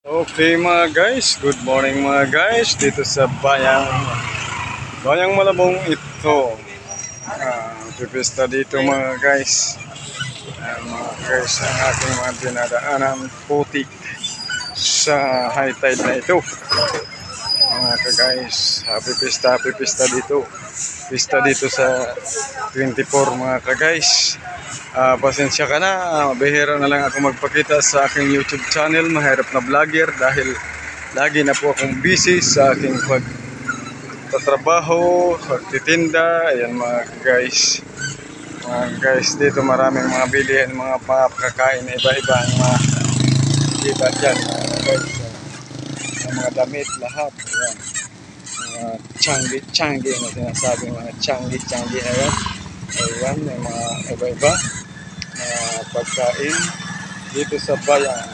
Okay mga guys, good morning mga guys dito sa Bayang Malabong ito. Pipista dito mga guys. Mga guys, ang ating mga dinadaanan putik sa high tide na ito. Mga ka-guys, happy pista dito. Pista dito sa 24 mga ka-guys. Pasensya ka na, bihira na lang ako magpakita sa aking YouTube channel, Mahirap na Vlogger, dahil lagi na po akong busy sa aking pagtatrabaho, pagtitinda. Ayan mga guys. Mga guys, dito maraming mga bilihan, mga pagkakain na iba-iba ang mga kita dyan mga guys. Ang mga damit lahat. Ayan. Mga changi na sinasabi, mga changi na yan. Ayan, may mga iba-iba pagkain dito sa Bayang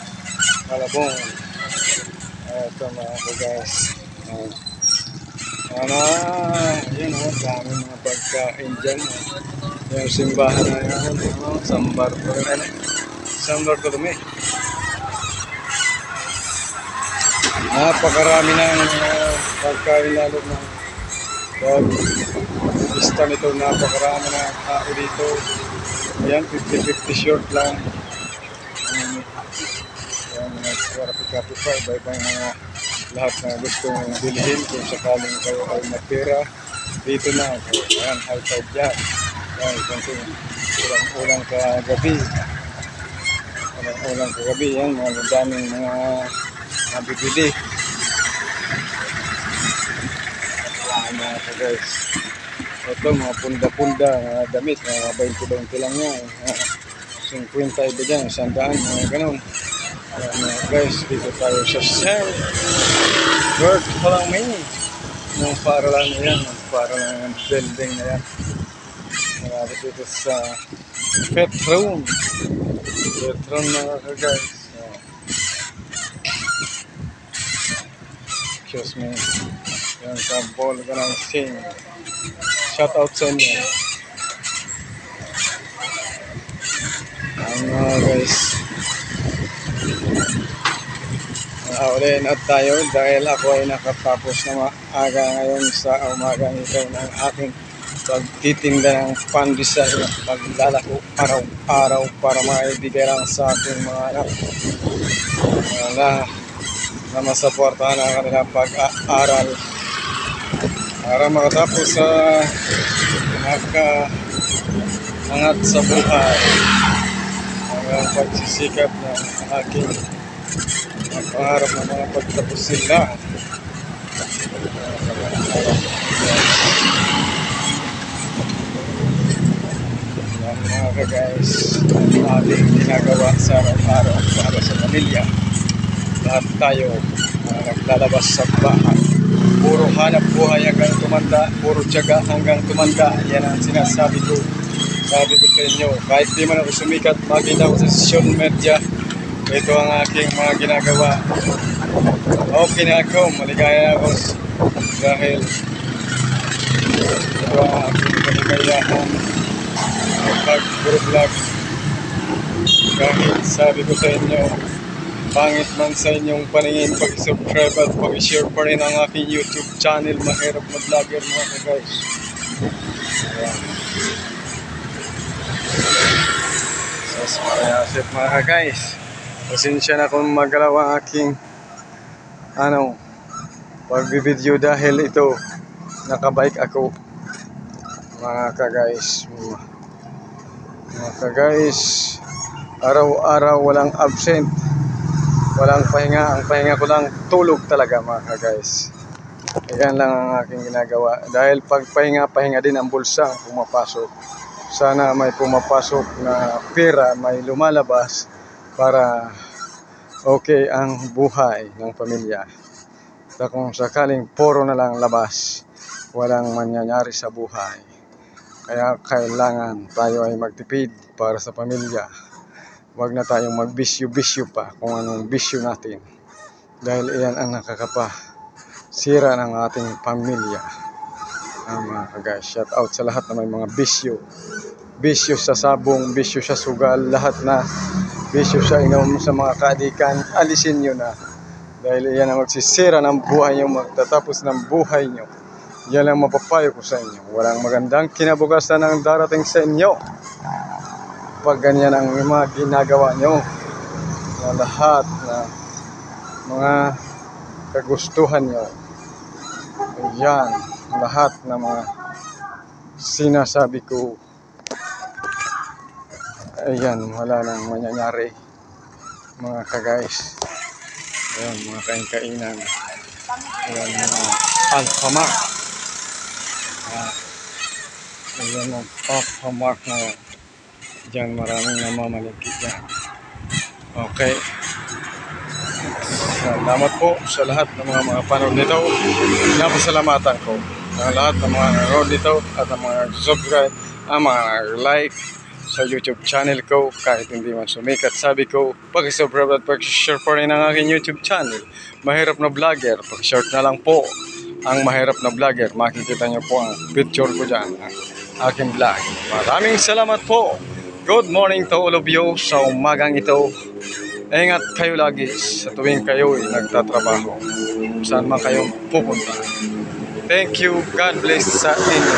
Malabong. Ito mga guys. Yun dami mga pagkain dyan. Yung simbahan na yan, sambar ko rin. Sambar ko dumi. Napakarami ng pagkain lalo ng pista nito. Napakarami ng tao dito. Ayan, 50-50 short lang. Ayan, nagkarapi-kapi pa. Iba-iba yung mga lahat na gusto mong bilhin. Kung sakaling kayo ay matira, dito na. Ayan, high tide dyan. Ayan, kung ulang kagabi. Ulang kagabi, yan, mga daming mga nabibili. Ayan, mga guys. Ito, mga punda-punda, mga damit, mga 20-20 lang yan. 50 iba dyan, 100, mga ganun. Mga guys, dito tayo sa Shell. Bird, parang may mga paralan na yan, para lang building na yan. Marami dito sa Petron. Petron mga guys. Excuse me. Yan sa ball ka ng sing. Shout out sa inyo. Guys. Uliin at tayo dahil ako ay nakatapos na maaga ngayon sa umaga ito ng aking pagtitinda ng pandesal, paglalako araw-araw para maibigay lang sa aking mga anak na masuportahan ang kanilang pag-aaral para makatapos sa angat sa buhay. Ang pagsisikap ng aking pangarap na mga pagtapos sila. Mga guys, ang ating ginagawa sa araw-araw para sa pamilya. Lahat tayo naglalabas sa bahay. Puro hanap buhay hanggang tumanda, puro tiyaga hanggang tumanda. Yan ang sinasabi ko. Sabi ko sa inyo, kahit di man ako sumikat, makita ko sa social media, ito ang aking mga ginagawa. Okay na ako, maligaya ako dahil ito ang aking kaligayahan pag-vlog. Kahit sabi ko sa inyo, pangit man sa inyong paningin, pag-subscribe at pag-share pa rin ang aking YouTube channel, Mahirap na Vlogger mga guys. Ayan. Sos, marayasip mga guys. Pasensya na kung magalaw ang aking pagbibideo dahil ito nakabike ako mga ka-guys. Mga ka-guys, araw-araw walang absent, walang pahinga. Ang pahinga ko lang tulog talaga mga ka-guys. Yan lang ang aking ginagawa dahil pag pahinga din ang bulsa pumapasok. Sana may pumapasok na pera, may lumalabas para okay ang buhay ng pamilya. At kung sakaling puro na lang labas, walang mangyayari sa buhay. Kaya kailangan tayo ay magtipid para sa pamilya. Huwag na tayong magbisyo-bisyo pa kung anong bisyo natin. Dahil iyan ang nakakapasira ng ating pamilya. Mga ka-guys, shout out sa lahat na may mga bisyo. Bisyo sa sabong, bisyo sa sugal, lahat na bisyo sa inom sa mga kaadikan, alisin nyo na. Dahil yan ang magsisira ng buhay nyo, magtatapos ng buhay nyo. Yan ang mapapayo ko sa inyo. Walang magandang kinabukasan ang darating sa inyo. Pag ganyan ang mga ginagawa nyo, na lahat na mga kagustuhan nyo, yan, lahat na mga sinasabi ko, ayan, wala nang mangyayari, mga ka-guys. Ayan, mga kain-kainan. Ayan, mga Alphamart. Ayan, mga Alphamart na yan. Diyan, maraming namamaliki dyan. Okay. Salamat po sa lahat ng mga panood nito. Pinapasalamatan ko ang lahat ng mga nanood nito at ang mga subscribe, ang mga like sa YouTube channel ko. Kahit hindi man sumikat, sabi ko, pag-subscribe at pag-share po rin ang aking YouTube channel. Mahirap na vlogger, pag-share na lang po ang mahirap na vlogger. Makikita nyo po ang picture ko dyan, ang aking vlog. Maraming salamat po. Good morning to all of you sa umagang ito. Ingat kayo lagi sa tuwing kayo ay nagtatrabaho. Saan man kayong pupunta. Thank you. God bless sa inyo.